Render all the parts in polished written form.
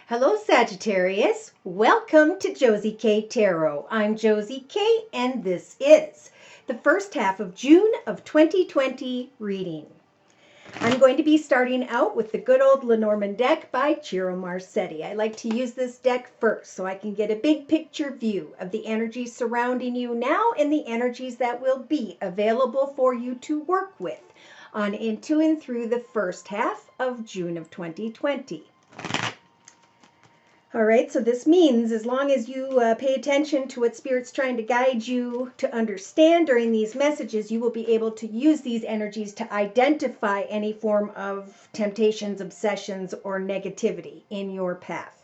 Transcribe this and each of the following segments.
Hello, Sagittarius. Welcome to Josie K Tarot. I'm Josie K, and this is the first half of June of 2020 reading. I'm going to be starting out with the good old Lenormand deck by Ciro Marsetti. I like to use this deck first so I can get a big picture view of the energies surrounding you now and the energies that will be available for you to work with on into and through the first half of June of 2020. All right, so this means as long as you pay attention to what Spirit's trying to guide you to understand during these messages, you will be able to use these energies to identify any form of temptations, obsessions, or negativity in your path.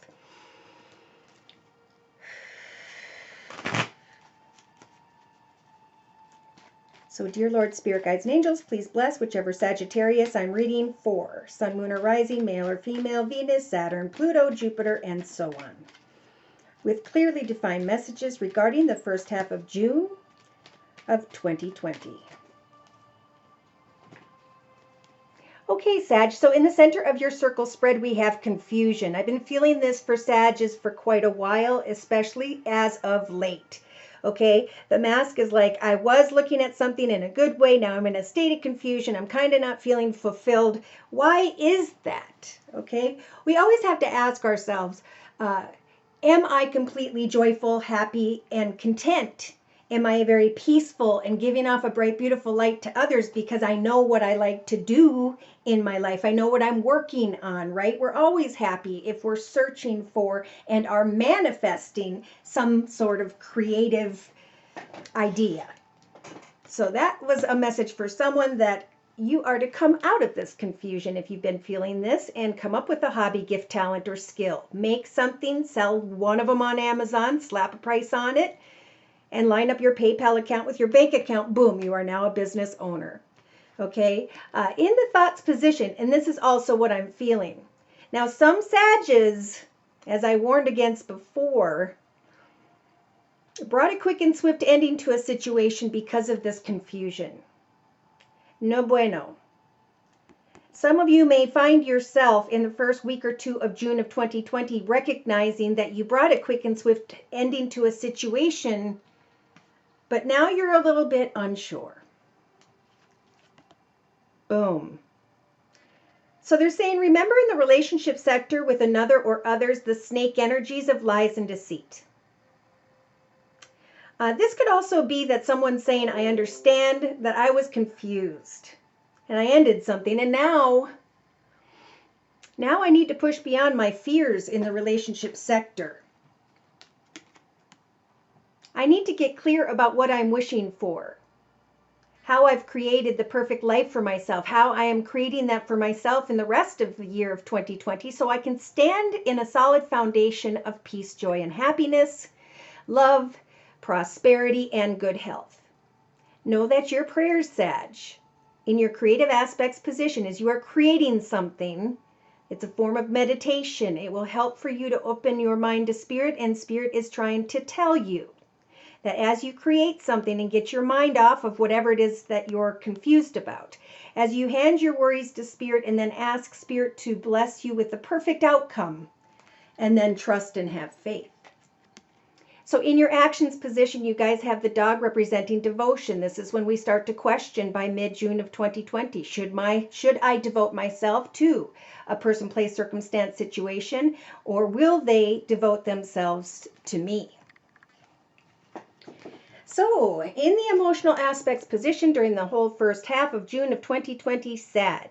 So, dear Lord, Spirit Guides and Angels, please bless whichever Sagittarius I'm reading for. Sun, Moon, or Rising, male or female, Venus, Saturn, Pluto, Jupiter, and so on. With clearly defined messages regarding the first half of June of 2020. Okay, Sag, so in the center of your circle spread, we have confusion. I've been feeling this for Sages for quite a while, especially as of late. Okay, the mask is like, I was looking at something in a good way. Now I'm in a state of confusion. I'm kind of not feeling fulfilled. Why is that? Okay, we always have to ask ourselves, am I completely joyful, happy, and content? Am I very peaceful and giving off a bright, beautiful light to others because I know what I like to do in my life? I know what I'm working on, right? We're always happy if we're searching for and are manifesting some sort of creative idea. So that was a message for someone that you are to come out of this confusion if you've been feeling this and come up with a hobby, gift, talent, or skill. Make something, sell one of them on Amazon, slap a price on it, and line up your PayPal account with your bank account. Boom, you are now a business owner. Okay, in the thoughts position, and this is also what I'm feeling. Now, some Sages, as I warned against before, brought a quick and swift ending to a situation because of this confusion. No bueno. Some of you may find yourself in the first week or two of June of 2020 recognizing that you brought a quick and swift ending to a situation, but now you're a little bit unsure. Boom. So they're saying, remember in the relationship sector with another or others, the snake energies of lies and deceit. This could also be that someone's saying, I understand that I was confused and I ended something, and now I need to push beyond my fears in the relationship sector. I need to get clear about what I'm wishing for, how I've created the perfect life for myself, how I am creating that for myself in the rest of the year of 2020 so I can stand in a solid foundation of peace, joy, and happiness, love, prosperity, and good health. Know that your prayers, Sag, in your creative aspects position, as you are creating something, it's a form of meditation. It will help for you to open your mind to Spirit, and Spirit is trying to tell you that as you create something and get your mind off of whatever it is that you're confused about, as you hand your worries to Spirit and then ask Spirit to bless you with the perfect outcome, and then trust and have faith. So in your actions position, you guys have the dog representing devotion. This is when we start to question by mid-June of 2020. Should I devote myself to a person, place, circumstance, situation, or will they devote themselves to me? So, in the emotional aspects position during the whole first half of June of 2020, Sag,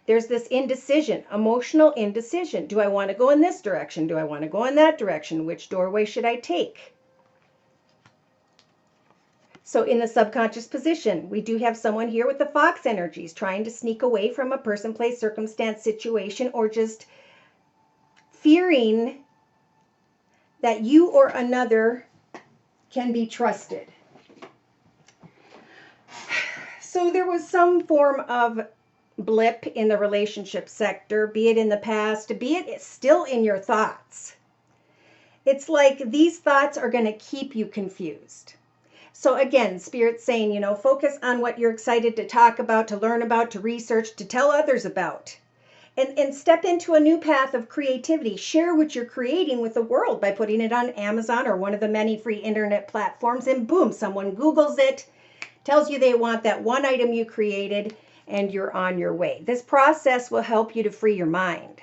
there's this indecision, emotional indecision. Do I want to go in this direction? Do I want to go in that direction? Which doorway should I take? So in the subconscious position, we do have someone here with the fox energies trying to sneak away from a person, place, circumstance, situation, or just fearing that you or another can be trusted. So there was some form of blip in the relationship sector, be it in the past, be it still in your thoughts. It's like these thoughts are going to keep you confused. So again, Spirit's saying, focus on what you're excited to talk about, to learn about, to research, to tell others about. and step into a new path of creativity. Share what you're creating with the world by putting it on Amazon or one of the many free internet platforms, and boom, someone Googles it, tells you they want that one item you created, and you're on your way. This process will help you to free your mind,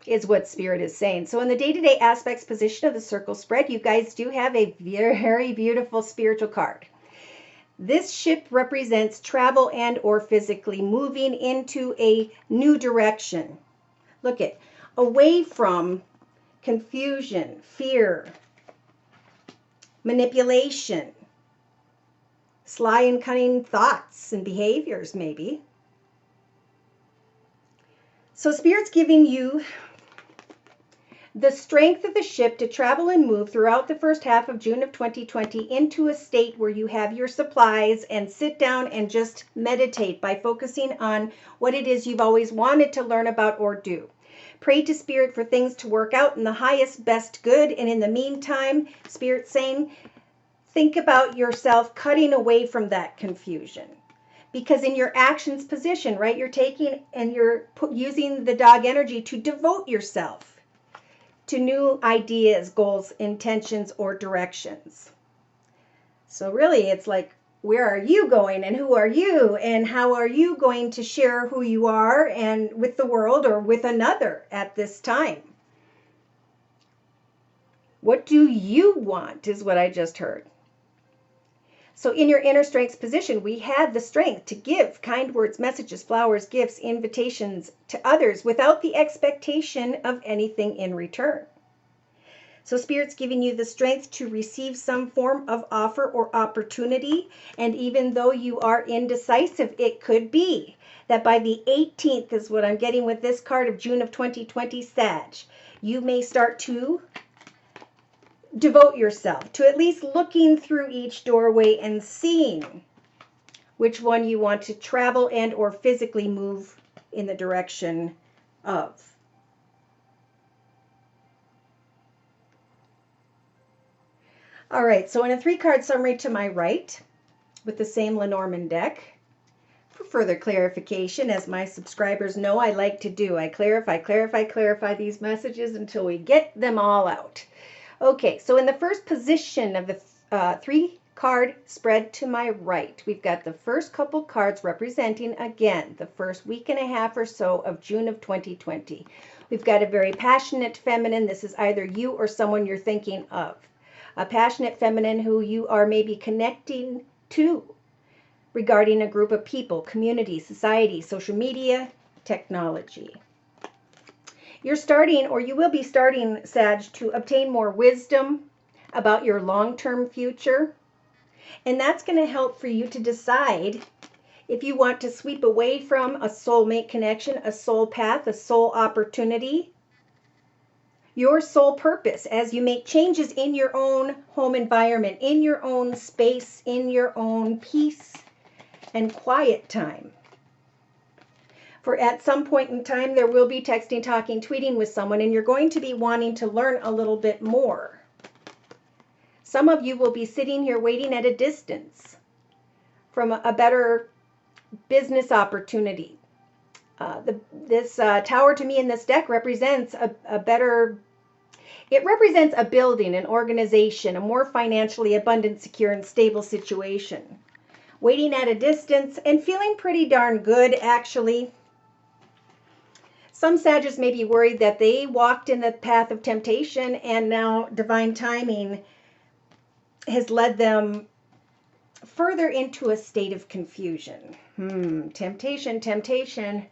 is what Spirit is saying. So in the day-to-day aspects position of the circle spread, you guys do have a very beautiful spiritual card. This ship represents travel and or physically moving into a new direction. Look at, away from confusion, fear, manipulation, sly and cunning thoughts and behaviors maybe. So Spirit's giving you the strength of the ship to travel and move throughout the first half of June of 2020 into a state where you have your supplies and sit down and just meditate by focusing on what it is you've always wanted to learn about or do. Pray to Spirit for things to work out in the highest, best good. And in the meantime, Spirit's saying, think about yourself cutting away from that confusion. Because in your actions position, right, you're taking and you're using the dog energy to devote yourself to new ideas, goals, intentions, or directions. So really, it's like, where are you going and who are you and how are you going to share who you are and with the world or with another at this time? What do you want is what I just heard. So in your inner strengths position, we have the strength to give kind words, messages, flowers, gifts, invitations to others without the expectation of anything in return. So Spirit's giving you the strength to receive some form of offer or opportunity. And even though you are indecisive, it could be that by the 18th is what I'm getting with this card of June of 2020, Sag, you may start to devote yourself to at least looking through each doorway and seeing which one you want to travel and or physically move in the direction of. All right, so in a 3-card summary to my right with the same Lenormand deck, for further clarification, as my subscribers know I like to do, I clarify these messages until we get them all out. Okay, so in the first position of the 3-card spread to my right, we've got the first couple cards representing, again, the first week and a half or so of June of 2020. We've got a very passionate feminine. This is either you or someone you're thinking of. A passionate feminine who you are maybe connecting to regarding a group of people, community, society, social media, technology. You're starting, or you will be starting, Sag, to obtain more wisdom about your long-term future. And that's going to help for you to decide if you want to sweep away from a soulmate connection, a soul path, a soul opportunity, your soul purpose as you make changes in your own home environment, in your own space, in your own peace and quiet time. For at some point in time, there will be texting, talking, tweeting with someone, and you're going to be wanting to learn a little bit more. Some of you will be sitting here waiting at a distance from a better business opportunity. This tower to me in this deck represents it represents a building, an organization, a more financially abundant, secure, and stable situation. Waiting at a distance and feeling pretty darn good, actually. Some Sagittarius may be worried that they walked in the path of temptation and now divine timing has led them further into a state of confusion. Temptation.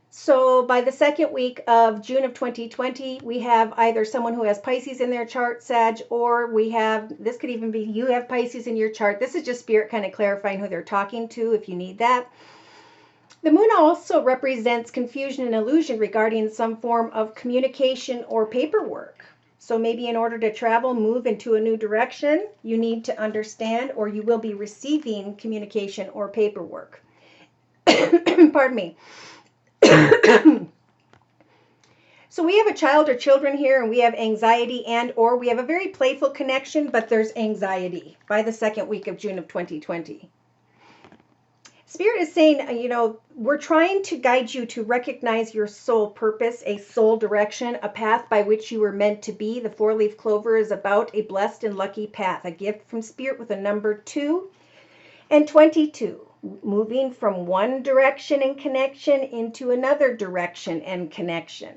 So by the second week of June of 2020, we have either someone who has Pisces in their chart, Sag, or we have, this could even be you have Pisces in your chart. This is just Spirit kind of clarifying who they're talking to if you need that. The moon also represents confusion and illusion regarding some form of communication or paperwork. So maybe in order to travel, move into a new direction, you need to understand or you will be receiving communication or paperwork. Pardon me. So we have a child or children here and we have anxiety and or we have a very playful connection, but there's anxiety by the second week of June of 2020. Spirit is saying, we're trying to guide you to recognize your soul purpose, a soul direction, a path by which you were meant to be. The four-leaf clover is about a blessed and lucky path, a gift from Spirit with a number 2 and 22, moving from one direction and connection into another direction and connection.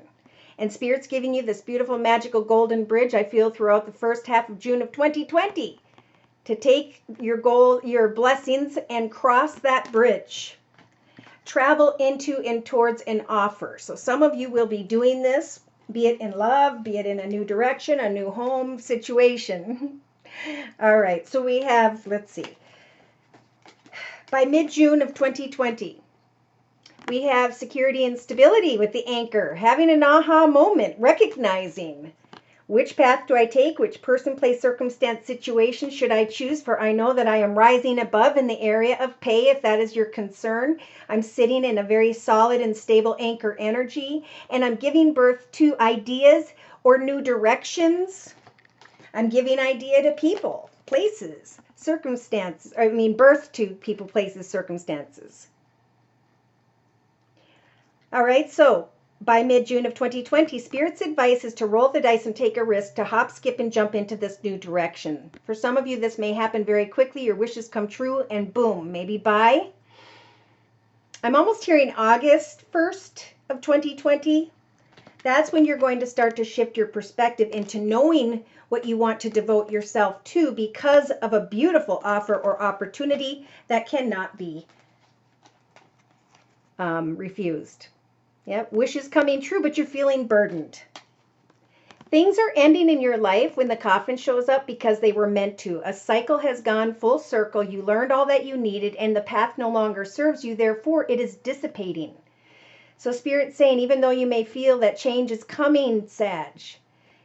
And Spirit's giving you this beautiful, magical golden bridge, I feel, throughout the first half of June of 2020. To take your goal, your blessings, and cross that bridge. Travel into and towards an offer. So some of you will be doing this, be it in love, be it in a new direction, a new home situation. All right, so we have, let's see, by mid-June of 2020, we have security and stability with the anchor, having an aha moment, recognizing which path do I take? Which person, place, circumstance, situation should I choose? For I know that I am rising above in the area of pay, if that is your concern. I'm sitting in a very solid and stable anchor energy, and I'm giving birth to ideas or new directions. I'm giving idea to people, places, circumstances. Birth to people, places, circumstances. All right, so by mid-June of 2020, Spirit's advice is to roll the dice and take a risk, to hop, skip, and jump into this new direction. For some of you, this may happen very quickly. Your wishes come true, and boom, maybe by, I'm almost hearing August 1st of 2020. That's when you're going to start to shift your perspective into knowing what you want to devote yourself to, because of a beautiful offer or opportunity that cannot be refused. Yep, wishes coming true, but you're feeling burdened. Things are ending in your life when the coffin shows up because they were meant to. A cycle has gone full circle. You learned all that you needed, and the path no longer serves you. Therefore, it is dissipating. So Spirit's saying, even though you may feel that change is coming, Sag,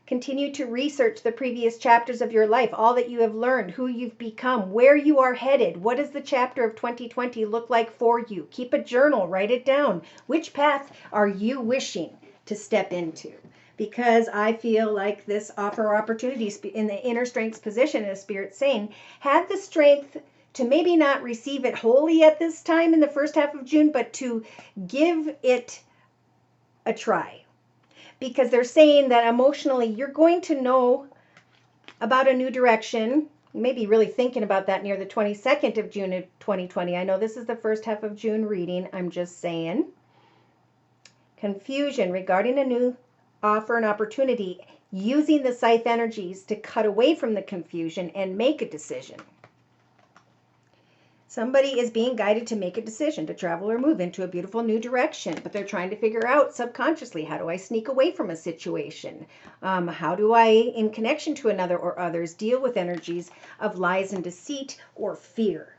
continue to research the previous chapters of your life, all that you have learned, who you've become, where you are headed. What does the chapter of 2020 look like for you? Keep a journal, write it down. Which path are you wishing to step into? Because I feel like this offer opportunity in the inner strengths position, as Spirit's saying, have the strength to maybe not receive it wholly at this time in the first half of June, but to give it a try. Because they're saying that emotionally you're going to know about a new direction. You may be really thinking about that near the 22nd of June of 2020. I know this is the first half of June reading. I'm just saying. Confusion regarding a new offer and opportunity. Using the scythe energies to cut away from the confusion and make a decision. Somebody is being guided to make a decision to travel or move into a beautiful new direction, but they're trying to figure out subconsciously, how do I sneak away from a situation? How do I, in connection to another or others, deal with energies of lies and deceit or fear?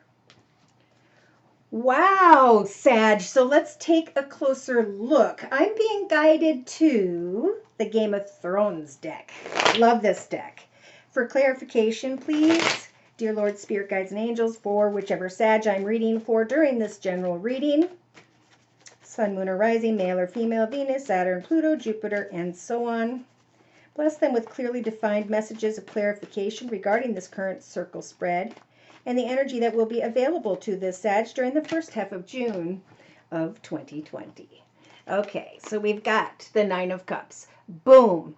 Wow, Sag. So let's take a closer look. I'm being guided to the Game of Thrones deck. Love this deck. For clarification, please. Dear Lord, Spirit, Guides, and Angels, for whichever Sag I'm reading for during this general reading. Sun, Moon, or Rising, male or female, Venus, Saturn, Pluto, Jupiter, and so on. Bless them with clearly defined messages of clarification regarding this current circle spread and the energy that will be available to this Sag during the first half of June of 2020. Okay, so we've got the Nine of Cups. Boom.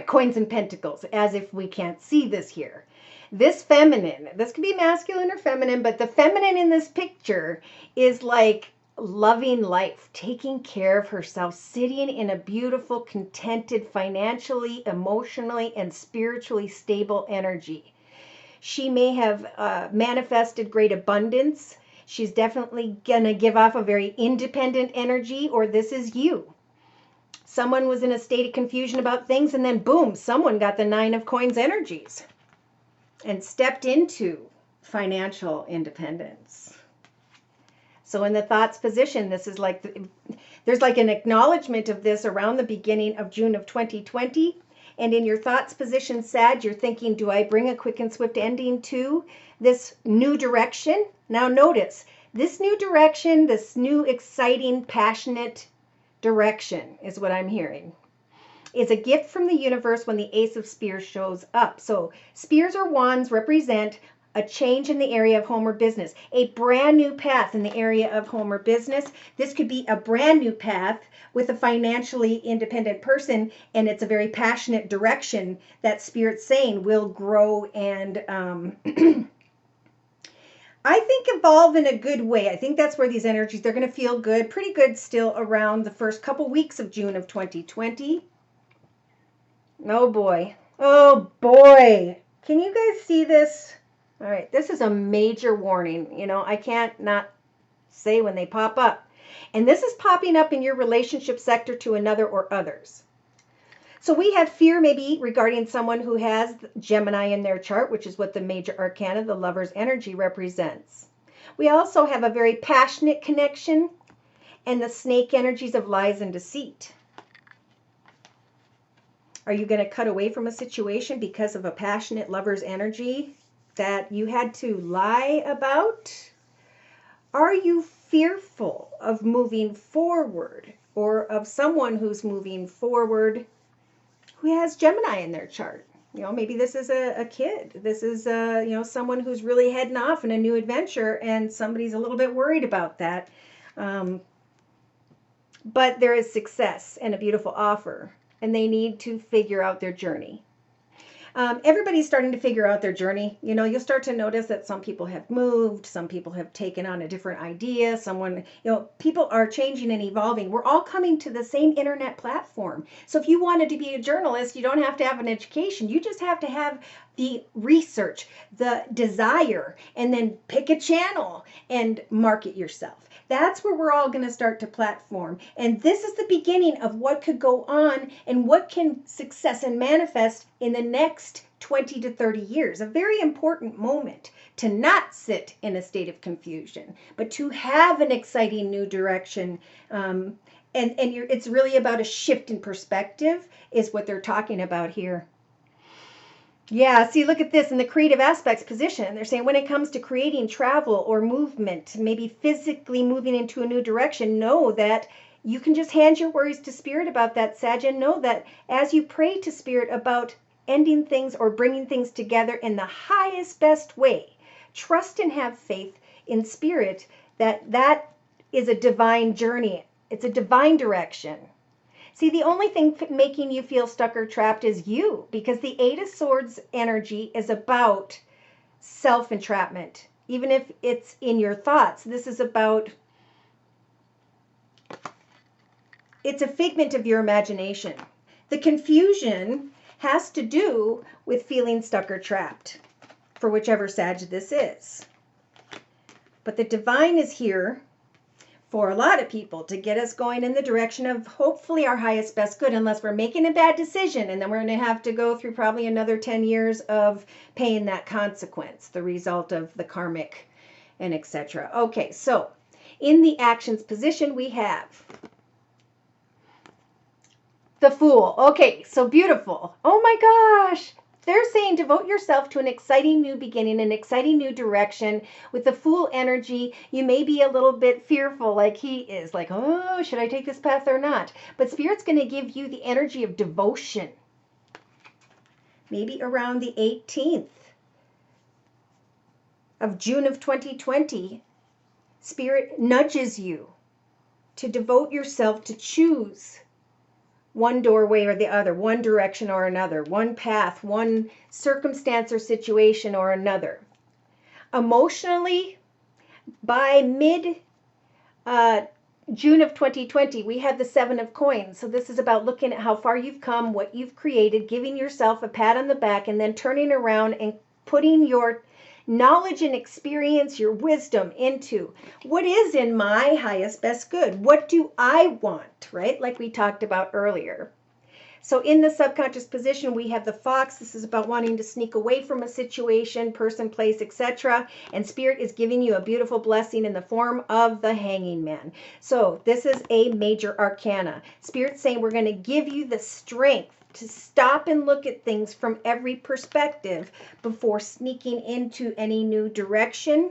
Coins and Pentacles, as if we can't see this here. This feminine, this could be masculine or feminine, but the feminine in this picture is like loving life, taking care of herself, sitting in a beautiful, contented, financially, emotionally, and spiritually stable energy. She may have manifested great abundance. She's definitely going to give off a very independent energy, or this is you. Someone was in a state of confusion about things, and then boom, someone got the Nine of Coins energies and stepped into financial independence. So in the thoughts position, this is like, there's like an acknowledgement of this around the beginning of June of 2020. And in your thoughts position, Sag, you're thinking, do I bring a quick and swift ending to this new direction? Now notice, this new direction, this new exciting, passionate direction is what I'm hearing. Is a gift from the universe when the Ace of Spears shows up. So spears or wands represent a change in the area of home or business, a brand new path in the area of home or business. This could be a brand new path with a financially independent person, and it's a very passionate direction that Spirit's saying will grow and I think evolve in a good way. I think that's where these energies, they're going to feel good, pretty good still around the first couple weeks of June of 2020. Oh boy. Oh boy. Can you guys see this? All right, this is a major warning. You know, I can't not say when they pop up. And this is popping up in your relationship sector to another or others. So we have fear maybe regarding someone who has Gemini in their chart, which is what the major arcana, the lover's energy, represents. We also have a very passionate connection and the snake energies of lies and deceit. Are you going to cut away from a situation because of a passionate lover's energy that you had to lie about? Are you fearful of moving forward or of someone who's moving forward who has Gemini in their chart? You know, maybe this is a kid. This is, you know, someone who's really heading off in a new adventure and somebody's a little bit worried about that. But there is success and a beautiful offer, and they need to figure out their journey. Everybody's starting to figure out their journey. You know, you'll start to notice that some people have moved, some people have taken on a different idea, someone, you know, people are changing and evolving. We're all coming to the same internet platform. So if you wanted to be a journalist, you don't have to have an education. You just have to have the research, the desire, and then pick a channel and market yourself. That's where we're all going to start to platform. And this is the beginning of what could go on and what can success and manifest in the next 20 to 30 years. A very important moment to not sit in a state of confusion, but to have an exciting new direction. It's really about a shift in perspective is what they're talking about here. Yeah, see, look at this in the creative aspects position. They're saying when it comes to creating travel or movement, maybe physically moving into a new direction, know that you can just hand your worries to Spirit about that, Sag, and know that as you pray to Spirit about ending things or bringing things together in the highest, best way, trust and have faith in Spirit that is a divine journey. It's a divine direction. See, the only thing making you feel stuck or trapped is you, because the Eight of Swords energy is about self-entrapment. Even if it's in your thoughts, this is about, it's a figment of your imagination. The confusion has to do with feeling stuck or trapped, for whichever Sag this is. But the divine is here for a lot of people to get us going in the direction of hopefully our highest best good, unless we're making a bad decision, and then we're going to have to go through probably another 10 years of paying that consequence, the result of the karmic and etc. Okay, so in the actions position we have the Fool. Okay, so beautiful. Oh my gosh. They're saying devote yourself to an exciting new beginning, an exciting new direction. With the Fool energy, you may be a little bit fearful like he is, like, oh, should I take this path or not? But Spirit's going to give you the energy of devotion. Maybe around the 18th of June of 2020, Spirit nudges you to devote yourself to choose one doorway or the other, one direction or another, one path, one circumstance or situation or another. Emotionally, by mid June of 2020, we had the Seven of Coins. So this is about looking at how far you've come, what you've created, giving yourself a pat on the back, and then turning around and putting your knowledge and experience, your wisdom into what is in my highest best good. What do I want, right? Like we talked about earlier. So in the subconscious position, we have the Fox. This is about wanting to sneak away from a situation, person, place, etc. And Spirit is giving you a beautiful blessing in the form of the Hanging Man. So this is a major arcana. Spirit's saying we're going to give you the strength to stop and look at things from every perspective before sneaking into any new direction.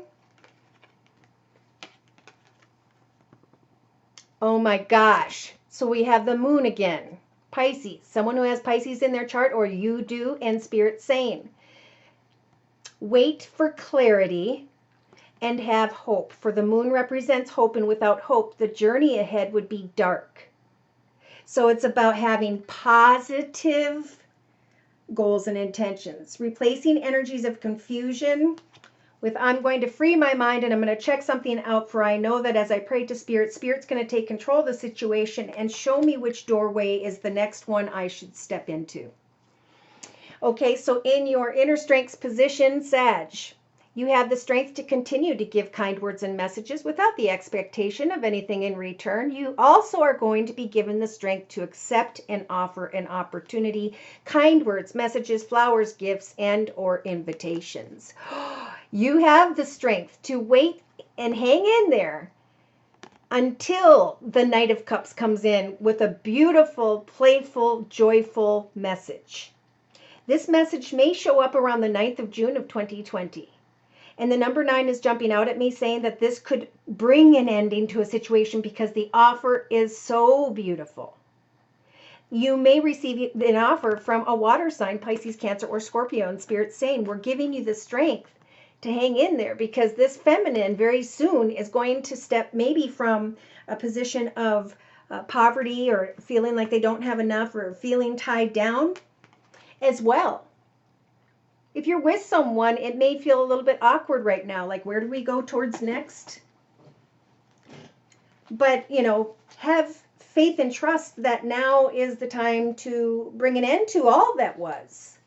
Oh my gosh. So we have the Moon again. Pisces. Someone who has Pisces in their chart, or you do, and Spirit saying, wait for clarity, and have hope. For the moon represents hope, and without hope, the journey ahead would be dark. So it's about having positive goals and intentions, replacing energies of confusion with I'm going to free my mind and I'm going to check something out, for I know that as I pray to Spirit, Spirit's going to take control of the situation and show me which doorway is the next one I should step into. Okay, so in your inner strengths position, Sag, you have the strength to continue to give kind words and messages without the expectation of anything in return. You also are going to be given the strength to accept and offer an opportunity, kind words, messages, flowers, gifts, and or invitations. You have the strength to wait and hang in there until the Knight of Cups comes in with a beautiful, playful, joyful message. This message may show up around the 9th of June of 2020. And the number 9 is jumping out at me saying that this could bring an ending to a situation because the offer is so beautiful. You may receive an offer from a water sign, Pisces, Cancer, or Scorpio, and Spirit's saying, we're giving you the strength to hang in there because this feminine very soon is going to step maybe from a position of poverty or feeling like they don't have enough or feeling tied down as well. If you're with someone, it may feel a little bit awkward right now. Like, where do we go towards next? But, have faith and trust that now is the time to bring an end to all that was.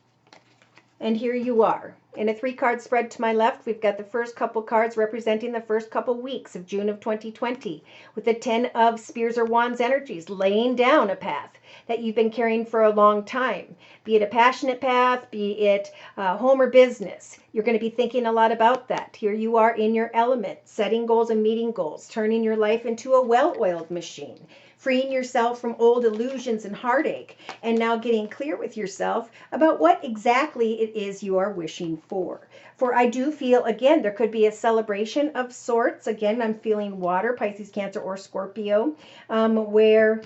And here you are. In a 3-card spread to my left, we've got the first couple cards representing the first couple weeks of June of 2020, with the 10 of Spears or Wands energies, laying down a path that you've been carrying for a long time, be it a passionate path, be it home or business. You're going to be thinking a lot about that. Here you are in your element, setting goals and meeting goals, turning your life into a well-oiled machine, freeing yourself from old illusions and heartache, and now getting clear with yourself about what exactly it is you are wishing for. For I do feel, again, there could be a celebration of sorts. Again, I'm feeling water, Pisces, Cancer, or Scorpio, where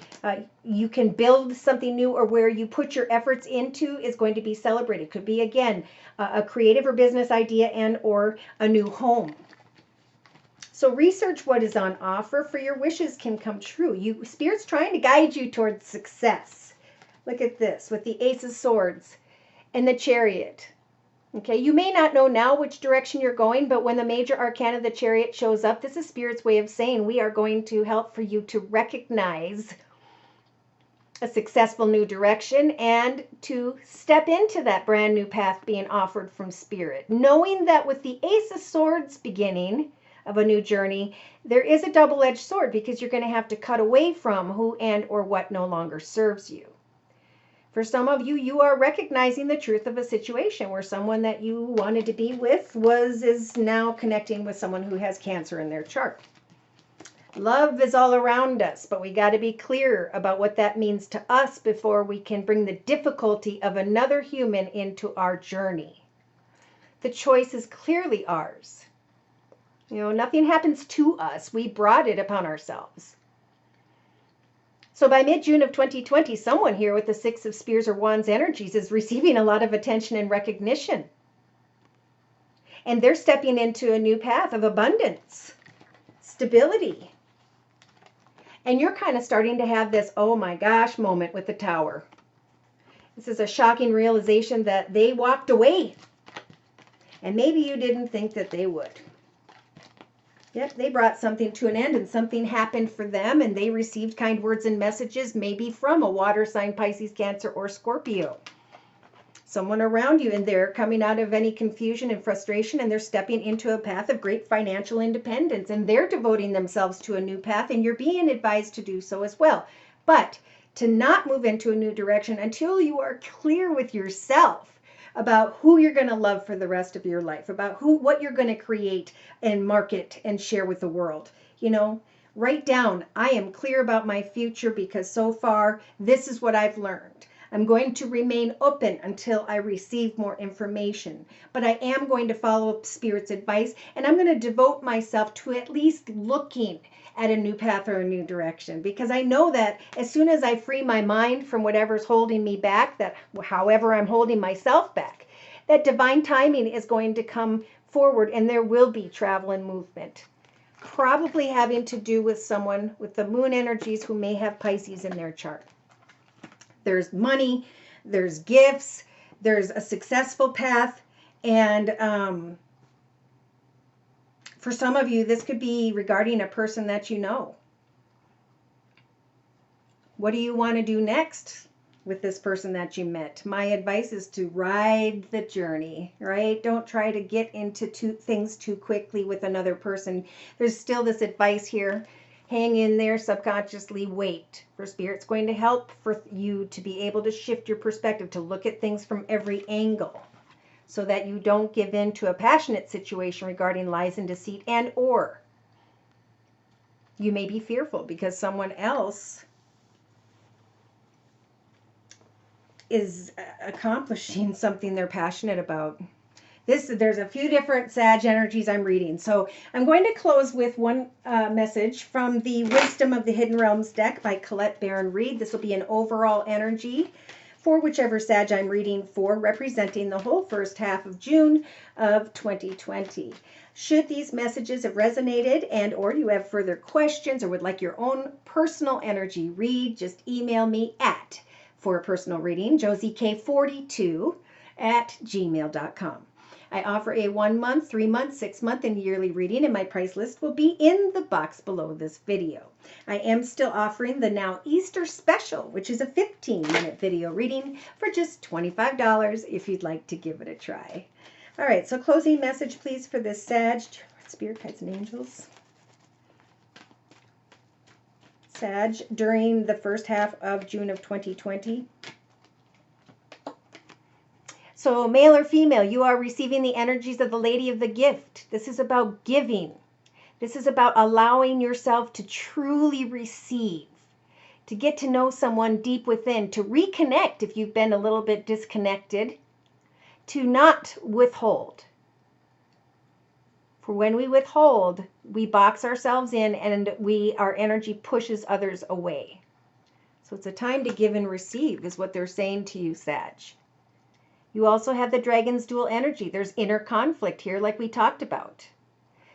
you can build something new or where you put your efforts into is going to be celebrated. Could be, again, a creative or business idea and or a new home. So research what is on offer, for your wishes can come true. Spirit's trying to guide you towards success. Look at this with the Ace of Swords and the Chariot. Okay, you may not know now which direction you're going, but when the major arcana of the Chariot shows up, this is Spirit's way of saying we are going to help for you to recognize a successful new direction and to step into that brand new path being offered from Spirit. Knowing that with the Ace of Swords beginning of a new journey, there is a double-edged sword because you're going to have to cut away from who and or what no longer serves you. For some of you, you are recognizing the truth of a situation where someone that you wanted to be with is now connecting with someone who has Cancer in their chart. Love is all around us, but we got to be clear about what that means to us before we can bring the difficulty of another human into our journey. The choice is clearly ours. Nothing happens to us. We brought it upon ourselves. So by mid-June of 2020, someone here with the 6 of Spears or Wands energies is receiving a lot of attention and recognition. And they're stepping into a new path of abundance, stability. And you're kind of starting to have this, oh my gosh, moment with the Tower. This is a shocking realization that they walked away. And maybe you didn't think that they would. Yep, they brought something to an end and something happened for them and they received kind words and messages, maybe from a water sign, Pisces, Cancer, or Scorpio. Someone around you, and they're coming out of any confusion and frustration and they're stepping into a path of great financial independence and they're devoting themselves to a new path and you're being advised to do so as well. But to not move into a new direction until you are clear with yourself about who you're going to love for the rest of your life, about what you're going to create and market and share with the world. Write down, I am clear about my future because so far this is what I've learned. I'm going to remain open until I receive more information, but I am going to follow Spirit's advice and I'm going to devote myself to at least looking at a new path or a new direction, because I know that as soon as I free my mind from whatever's holding me back, that however I'm holding myself back, that divine timing is going to come forward, and there will be travel and movement. Probably having to do with someone with the moon energies who may have Pisces in their chart. There's money, there's gifts, there's a successful path, and for some of you, this could be regarding a person that you know. What do you want to do next with this person that you met? My advice is to ride the journey, right? Don't try to get into things too quickly with another person. There's still this advice here. Hang in there, subconsciously wait for Spirit's going to help for you to be able to shift your perspective, to look at things from every angle, so that you don't give in to a passionate situation regarding lies and deceit, and or you may be fearful because someone else is accomplishing something they're passionate about. There's a few different Sag energies I'm reading. So I'm going to close with one message from the Wisdom of the Hidden Realms deck by Colette Baron Reed. This will be an overall energy for whichever Sag I'm reading for, representing the whole first half of June of 2020. Should these messages have resonated and or you have further questions or would like your own personal energy read, just email me for a personal reading, josiek42@gmail.com. I offer a 1 month, 3 month, 6 month, and yearly reading, and my price list will be in the box below this video. I am still offering the Now Easter Special, which is a 15-minute video reading for just $25 if you'd like to give it a try. All right, so closing message, please, for this Sag, Spirit Guides and Angels. Sag, during the first half of June of 2020. So male or female, you are receiving the energies of the Lady of the Gift. This is about giving. This is about allowing yourself to truly receive, to get to know someone deep within, to reconnect if you've been a little bit disconnected, to not withhold. For when we withhold, we box ourselves in and our energy pushes others away. So it's a time to give and receive is what they're saying to you, Sag. You also have the Dragon's Duel energy. There's inner conflict here like we talked about.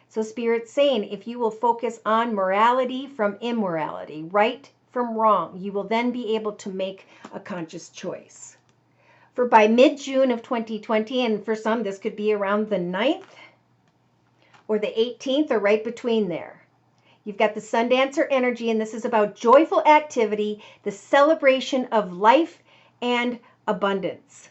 So Spirit's saying if you will focus on morality from immorality, right from wrong, you will then be able to make a conscious choice. For by mid-June of 2020, and for some this could be around the 9th or the 18th or right between there. You've got the Sundancer energy, and this is about joyful activity, the celebration of life and abundance.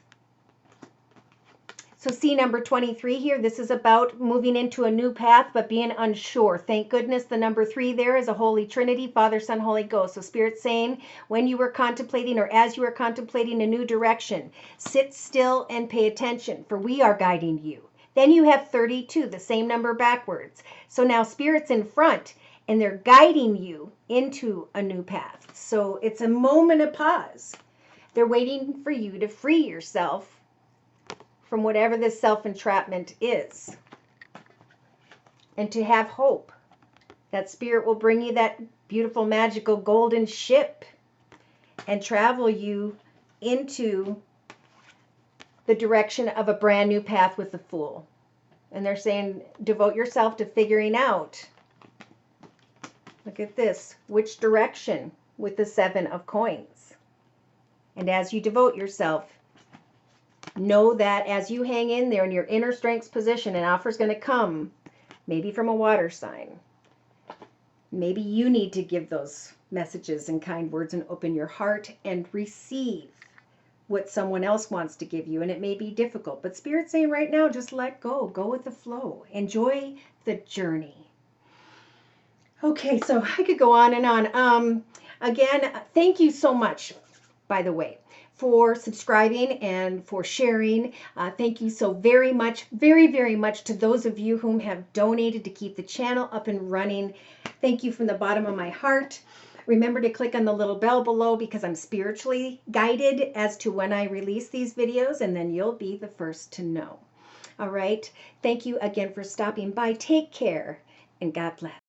So see number 23 here, this is about moving into a new path but being unsure. Thank goodness the number 3 there is a Holy Trinity, Father, Son, Holy Ghost. So Spirit's saying when you were contemplating or as you were contemplating a new direction, sit still and pay attention, for we are guiding you. Then you have 32, the same number backwards. So now Spirit's in front and they're guiding you into a new path. So it's a moment of pause. They're waiting for you to free yourself from whatever this self-entrapment is, and to have hope that Spirit will bring you that beautiful magical golden ship and travel you into the direction of a brand new path with the Fool. And they're saying devote yourself to figuring out, look at this, which direction with the 7 of coins. And as you devote yourself, know that as you hang in there in your inner strength's position, an offer is going to come, maybe from a water sign. Maybe you need to give those messages and kind words and open your heart and receive what someone else wants to give you. And it may be difficult, but Spirit's saying right now, just let go. Go with the flow. Enjoy the journey. Okay, so I could go on and on. Again, thank you so much, by the way, for subscribing and for sharing. Thank you so very much, very, very much to those of you whom have donated to keep the channel up and running. Thank you from the bottom of my heart. Remember to click on the little bell below because I'm spiritually guided as to when I release these videos, and then you'll be the first to know. All right. Thank you again for stopping by. Take care and God bless.